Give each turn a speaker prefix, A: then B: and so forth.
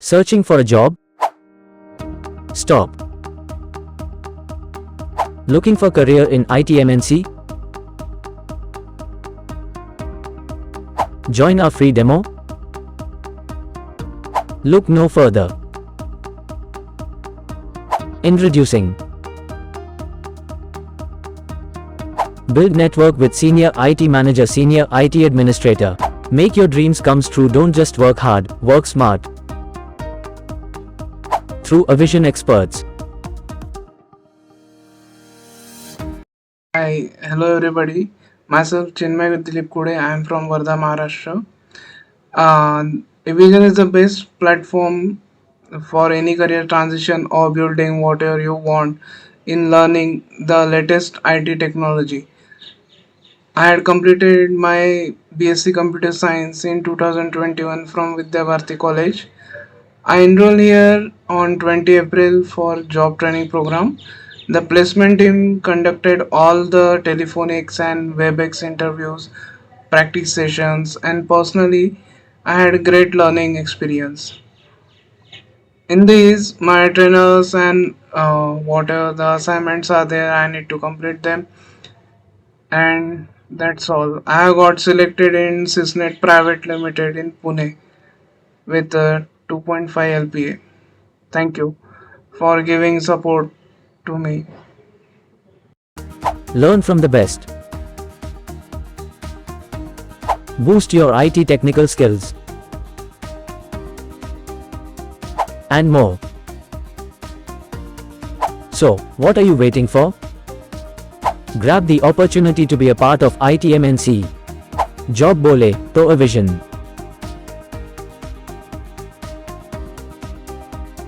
A: Searching for a job? Stop. Looking for career in IT MNC? Join our free demo? Look no further. Introducing Build network with Senior IT Manager, Senior IT Administrator. Make your dreams come true. Don't just work hard, work smart. Through Evision experts.
B: Hi, hello everybody. Myself Chinmay with Dilip Kude. I am from Wardha, Maharashtra. Evision is the best platform for any career transition or building whatever you want in learning the latest IT technology. I had completed my B.Sc Computer Science in 2021 from Vidya Bharti College. I enrolled here on 20 April for job training program. The placement team conducted all the telephonics and WebEx interviews, practice sessions, and personally, I had great learning experience. In these, my trainers and whatever the assignments are there, I need to complete them, and that's all. I have got selected in Sysnet Pvt Ltd in Pune with 2.5 LPA. Thank you for giving support to me.
A: Learn from the best. Boost your IT technical skills. And more. So, what are you waiting for? Grab the opportunity to be a part of IT MNC. Job bole to Evision.